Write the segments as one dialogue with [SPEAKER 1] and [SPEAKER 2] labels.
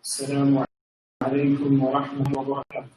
[SPEAKER 1] السلام عليكم ورحمة الله وبركاته.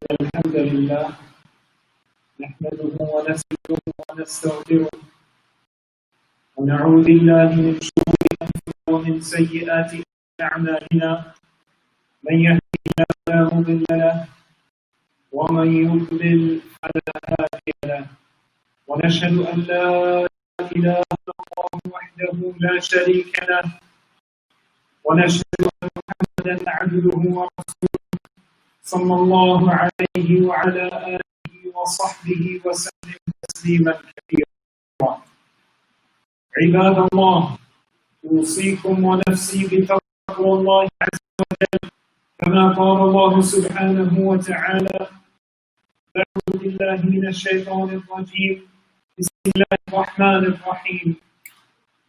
[SPEAKER 1] الحمد لله نحمده ونستعينه ونستغفره ونعوذ بالله من شرور أنفسنا ومن سيئات أعمالنا من يهده الله فلا مضل له ومن يضلل فلا هادي له ونشهد أن لا إله إلا الله وحده لا شريك له ونشهد أن محمدا عبده ورسوله صلى الله عليه وعلى آله وصحبه وسلم تسليما كثيرا. عباد الله، أوصيكم ونفسي بتقوى الله عز وجل كما قال الله سبحانه وتعالى: أعوذ بالله من الشيطان الرجيم، بسم الله الرحمن الرحيم.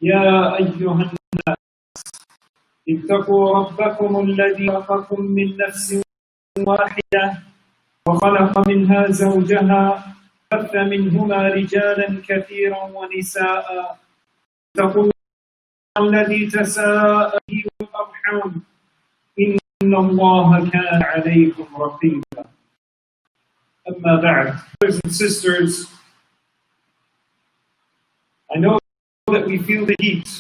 [SPEAKER 1] يا أيها الناس اتقوا ربكم الذي خلقكم من نفس واحدة وخلق منها زوجها بث منهما رجالا كثيرا ونساء اتقوا الله الذي تساءلون به والأرحام إن الله كان عليكم رقيبا. أما بعد, brothers and sisters, I know that we feel the heat,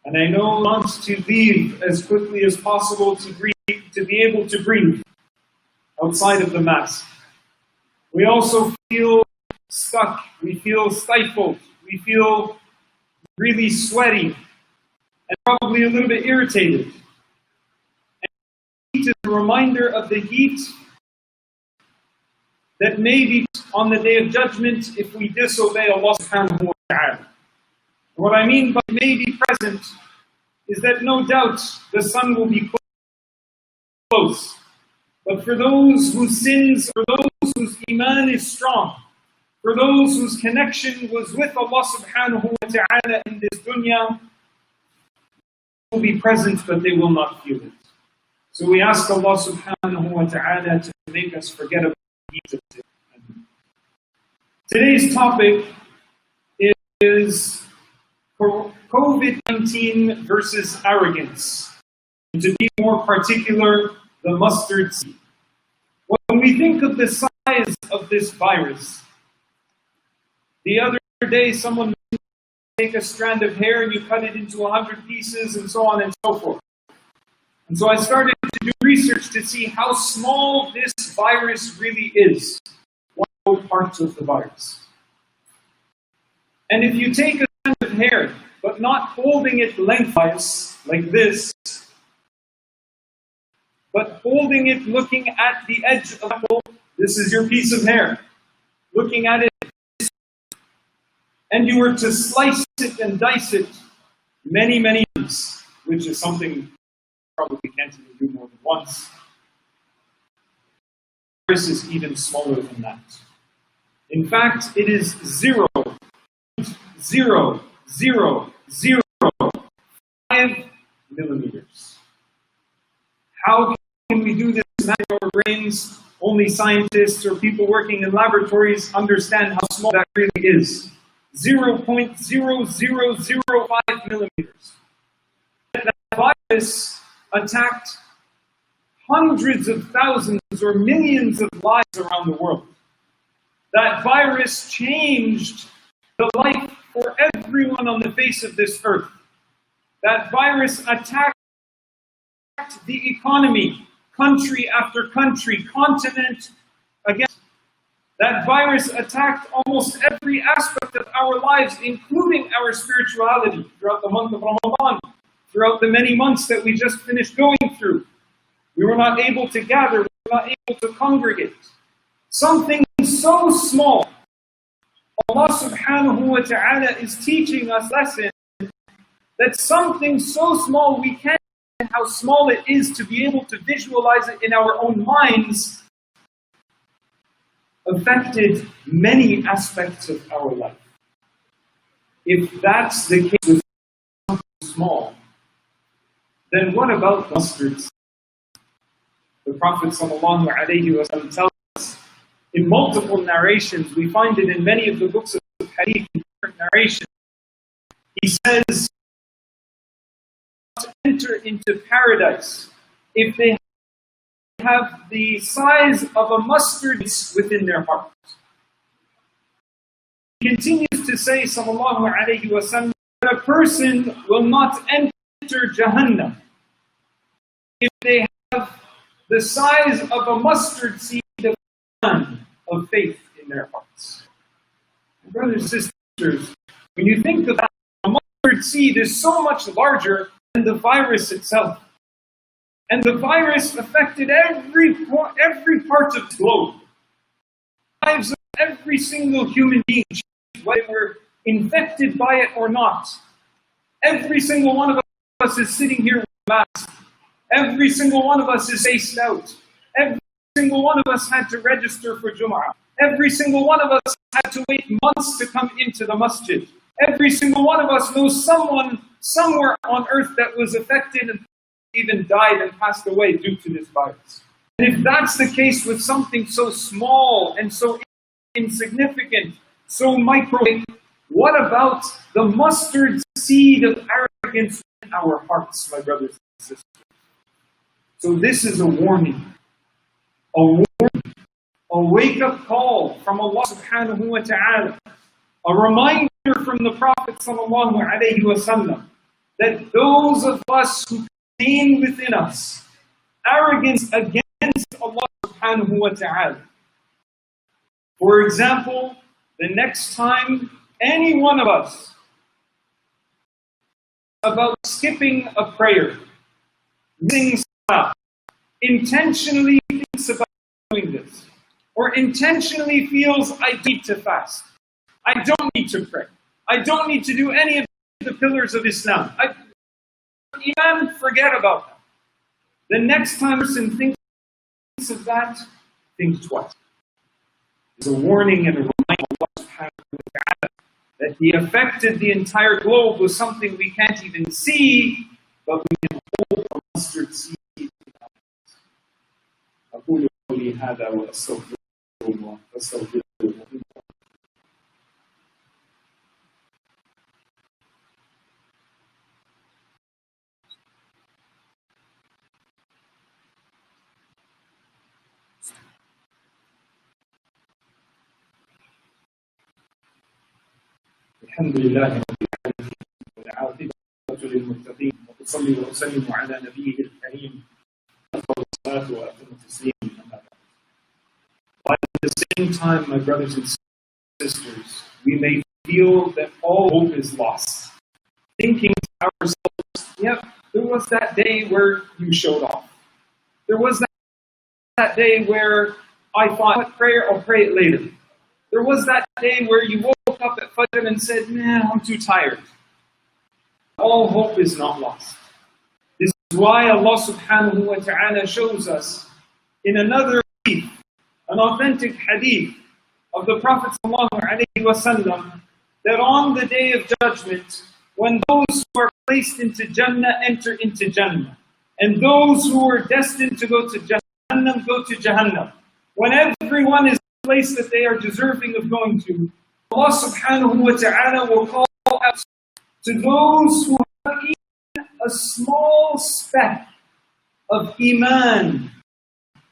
[SPEAKER 1] and I know we want to leave as quickly as possible to be able to breathe outside of the mask. We also feel stuck, we feel stifled, we feel really sweaty and probably a little bit irritated. And heat is a reminder of the heat that may be on the day of judgment if we disobey Allah subhanahu wa ta'ala. What I mean by may be present is that no doubt the sun will be close. But for those whose sins, for those whose iman is strong, for those whose connection was with Allah subhanahu wa ta'ala in this dunya, will be present but they will not feel it. So we ask Allah subhanahu wa ta'ala to make us forget about the heat of it. Today's topic is Covid-19 versus arrogance. And to be more particular, the mustard seed. When we think of the size of this virus, the other day someone take a strand of hair and you cut it into 100 pieces and so on and so forth. And so I started to do research to see how small this virus really is. What are parts of the virus? And if you take a strand of hair, but not holding it lengthwise, like this, but holding it looking at the edge of the apple, this is your piece of hair, looking at it, and you were to slice it and dice it many, many times, which is something you probably can't even do more than once. This is even smaller than that. In fact, it is 0.0005 millimeters. How can we do this in our brains? Only scientists or people working in laboratories understand how small that really is. 0.0005 millimeters. That virus attacked hundreds of thousands or millions of lives around the world. That virus changed the life for everyone on the face of this earth. That virus attacked the economy, country after country, continent against. That virus attacked almost every aspect of our lives, including our spirituality, throughout the month of Ramadan, throughout the many months that we just finished going through. We were not able to gather, we were not able to congregate. Something so small. Allah subhanahu wa ta'ala is teaching us lesson that something so small we can't imagine how small it is to be able to visualize it in our own minds affected many aspects of our life. If that's the case with something small, then what about the mustard seed? The Prophet ﷺ tells us in multiple narrations, we find it in many of the books of hadith, in different narrations. He says, to enter into paradise if they have the size of a mustard within their heart. He continues to say, sallallahu alayhi wa sallam, that a person will not enter Jahannam if they have the size of a mustard seed of faith in their hearts. Brothers and sisters, when you think about a mustard seed is so much larger than the virus itself. And the virus affected every part of the globe. The lives of every single human being, whether they were infected by it or not. Every single one of us is sitting here with a mask. Every single one of us is spaced out. Every single one of us had to register for Jumu'ah. Every single one of us had to wait months to come into the masjid. Every single one of us knows someone somewhere on earth that was affected and even died and passed away due to this virus. And if that's the case with something so small and so insignificant, so micro, what about the mustard seed of arrogance in our hearts, my brothers and sisters? So this is a warning, a wake-up call from Allah subhanahu wa ta'ala, a reminder from the Prophet sallallahu alayhi wa sallam, that those of us who contain within us arrogance against Allah subhanahu wa ta'ala. For example, the next time any one of us about skipping a prayer, missing salah, intentionally thinks about doing this, or intentionally feels I need to fast, I don't need to pray, I don't need to do any of the pillars of Islam, Iman, forget about that. The next time a person thinks of that, think twice. It's a warning and a reminder of Allah subhanahu wa ta'ala that He affected the entire globe with something we can't even see, but we can hold a mustard seed in our hands. أقول قولي هذا وأستغفر الله واستغفره. الحمد لله رب العالمين والعاقبة للمتقين وأصلي وأسلم على نبيه الكريم أفضل الصلاة وأتم التسليم أما بعد. While at the same time, my brothers and sisters, we may feel that all hope is lost, thinking to ourselves, yep, there was that day where you showed off. There was that day where I thought, I'll pray it later. There was that day where you woke up at Fajr and said, man, I'm too tired. All hope is not lost. This is why Allah subhanahu wa ta'ala shows us in another hadith, an authentic hadith of the Prophet sallallahu alayhi wa sallam, that on the day of judgment, when those who are placed into Jannah enter into Jannah, and those who are destined to go to Jahannam go to Jahannam, when everyone is place that they are deserving of going to, Allah subhanahu wa ta'ala will call out to those who have even a small speck of Iman in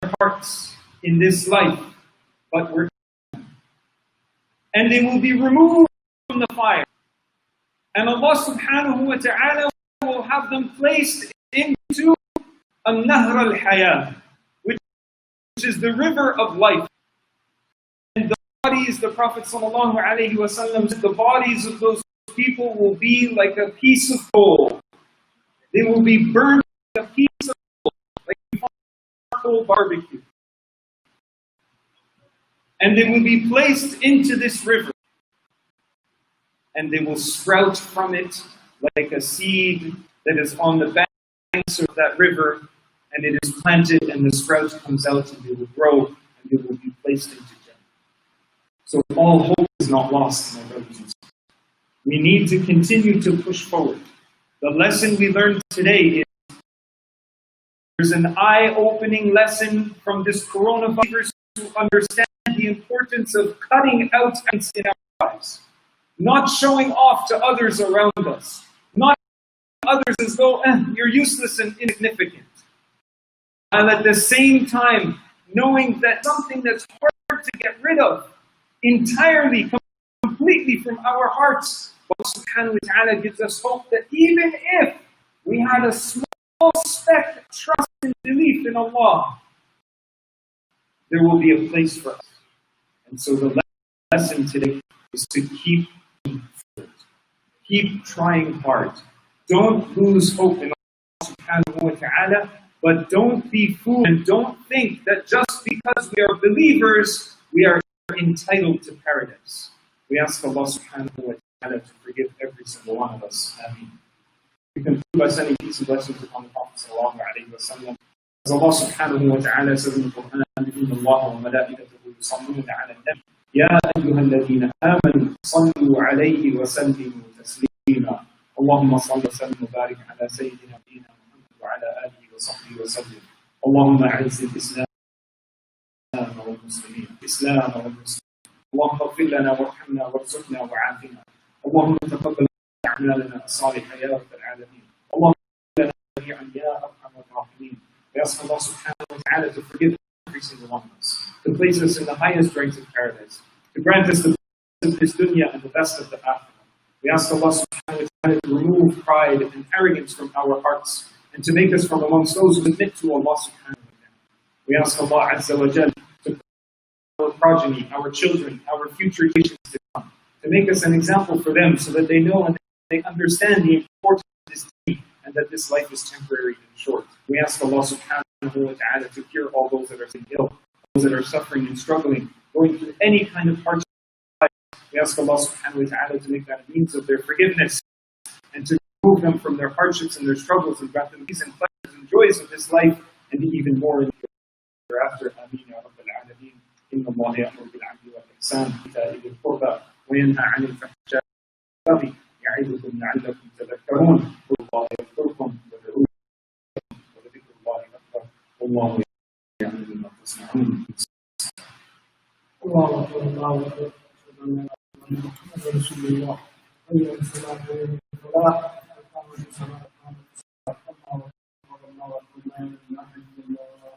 [SPEAKER 1] their hearts in this life, but were, and they will be removed from the fire. And Allah subhanahu wa ta'ala will have them placed into An-Nahr al-Hayah, which is the river of life. And the bodies, the Prophet sallallahu alayhi wa sallam said, the bodies of those people will be like a piece of gold. They will be burned like a piece of gold, like charcoal barbecue. And they will be placed into this river. And they will sprout from it like a seed that is on the banks of that river, and it is planted, and the sprout comes out, and they will grow, and they will be placed into Jannah. So all hope is not lost, my brothers and sisters. We need to continue to push forward. The lesson we learned today is there's an eye-opening lesson from this coronavirus to understand the importance of cutting out ants in our lives. Not showing off to others around us. Not others as though you're useless and insignificant. And at the same time, knowing that something that's hard to get rid of entirely, completely from our hearts, Allah subhanahu wa ta'ala gives us hope that even if we had a small speck of trust and belief in Allah, there will be a place for us. And so the lesson today is to keep trying hard. Don't lose hope in Allah subhanahu wa ta'ala, but don't be fooled and don't think that just because we are believers, we are entitled to paradise. We ask Allah subhanahu wa ta'ala to forgive every single one of us. Ameen. We conclude by sending peace and blessings upon the Prophet sallallahu alayhi wa sallam. As Allah subhanahu wa ta'ala says in the Quran, إِنَّ اللَّهَ وَمَلَائِكَتَهُ يُصَلُّونَ عَلَى النَّبِيِّ يَا أَيُّهَا الَّذِينَ آمَنُوا صَلُّوا عَلَيْهِ وَسَلِّمُوا تَسْلِيمًا اللهم صل وسلم وبارك على سيدنا نبينا محمد وعلى آله وصحبه وسلم. اللهم أعز الإسلام والمسلمين. اللهم اغفر لنا وارحمنا وارزقنا وعافنا. اللهم تقبل أعمالنا الصالحة يا رب العالمين. اللهم اغفر لنا جميعا يا أرحم الراحمين. We ask Allah subhanahu wa ta'ala to forgive every single one of us, to place us in the highest ranks of paradise, to grant us the best of this dunya and the best of the akhirah. We ask Allah subhanahu wa ta'ala to remove pride and arrogance from our hearts and to make us from amongst those who submit to Allah subhanahu wa ta'ala. We ask Allah azza wa jal to our progeny, our children, our future generations to come, to make us an example for them so that they know and they understand the importance of this deen and that this life is temporary and short. We ask Allah subhanahu wa ta'ala to cure all those that are ill, those that are suffering and struggling, going through any kind of hardship. We ask Allah subhanahu wa ta'ala to make that a means of their forgiveness and to remove them from their hardships and their struggles and grant them peace and pleasures and joys of this life and even more in the hereafter. Ameen ya Rabbal Alameen. Inna Allah ya'muru bil 'adli wal ihsan wa ita'i dhil qurba wa yanha 'anil fahsha'i wal munkari ya'idukum la'allakum tadhakkarun. Wallahu yadhkurukum wa yad'ukum wa dhikrullahi akbar. Wallahu ya'lamu ma tasna'un.
[SPEAKER 2] Allahu akbar. محمد رسول الله حي على الصلاة حي على الفلاح أقامت الصلاة أقامت الصلاة الله أكبر لا إله إلا الله.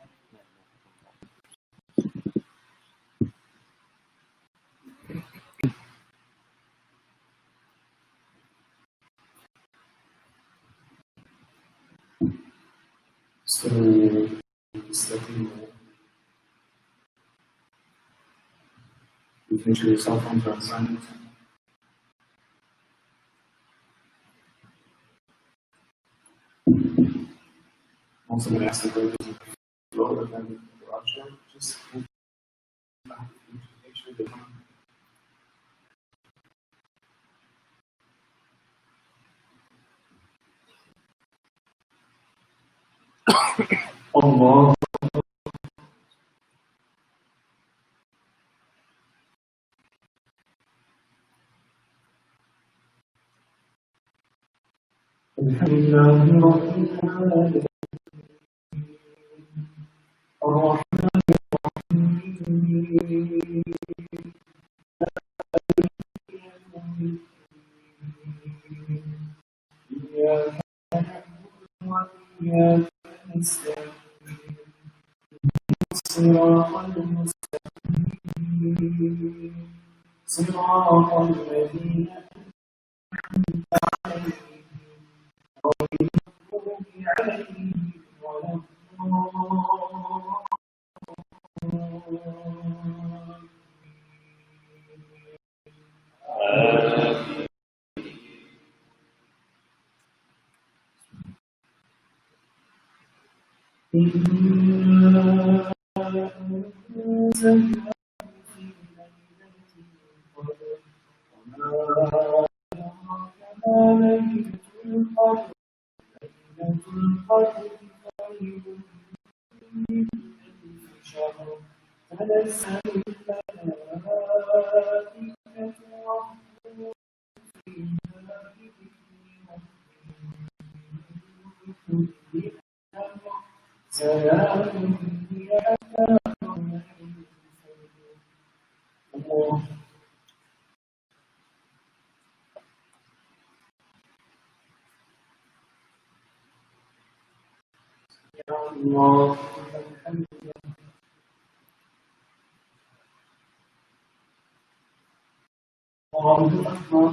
[SPEAKER 1] Make sure your cell phones are on silent. Also, going to ask the brothers to lower them in the garage door. Just make sure they come. Allah. الحمد لله رب العالمين الرحمن الرحيم إياك نعبد وإياك نستعين الصراط المستقيم صراط الذين
[SPEAKER 2] إنا أنزلناه في ليلة القدر وما أدراك ما ليلة القدر ليلة القدر خير من ألف شهر تنزل الملائكة والروح فيها بإذن ربهم من كل أمر سلام هي حتى مطلع الفجر. الله يا الله الحمد لله. الله أكبر.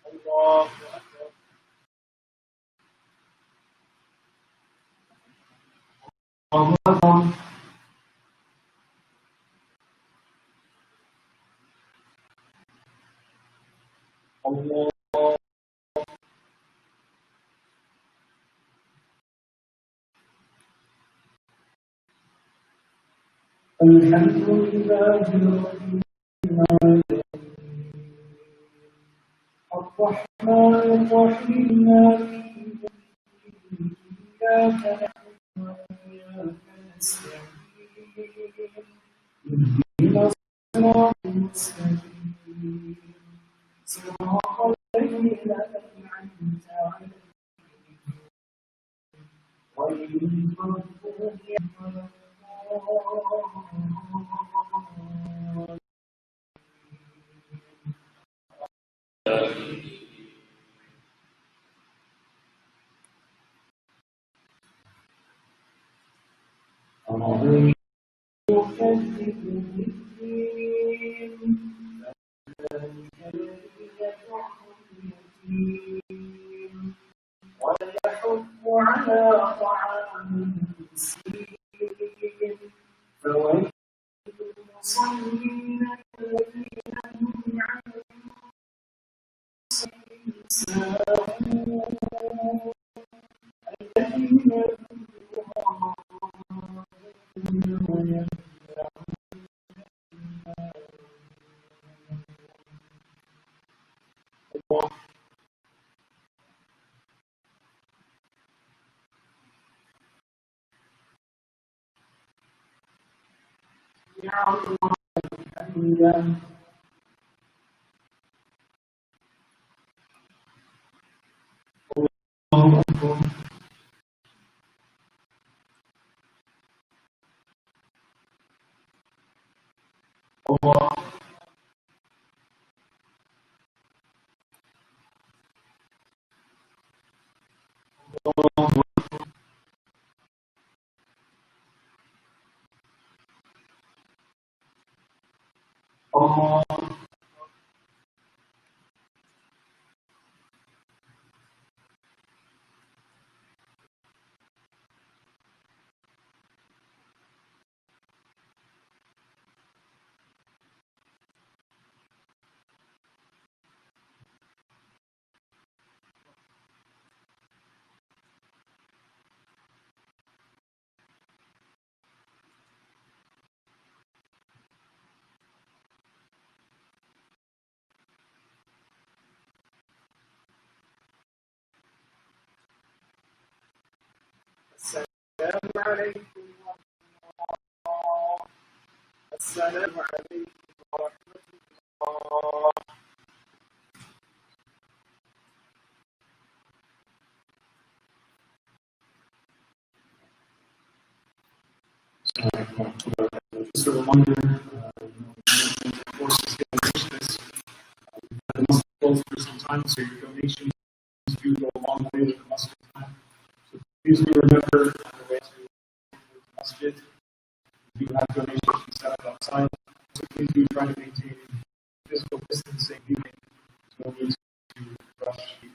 [SPEAKER 2] الله أكبر. الله أكبر. الله الحمد لله رب العالمين الرحمن الرحيم مالك إياك نعبد وإياك نستعين اهدنا الصراط المستقيم صراط الذين أنعمت عليهم غير المغضوب عليهم ولا يكذب بالدين ذلك الذي يدعو اليتيم ويحض على طعام المسكين فويل للمصلين الذين هم عن صلاتهم ساهون الذين يا الله الحمد الله أكبر. الله الله السلام عليكم السلام عليكم ورحمة الله. Just a reminder, courses get this. The must go through some time, so your donations do go a long way with the must time. So please do remember on the way to the masjid, we do have donations set up outside. So please do try to maintain physical distancing. There's no need to rush these.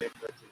[SPEAKER 3] iniquity.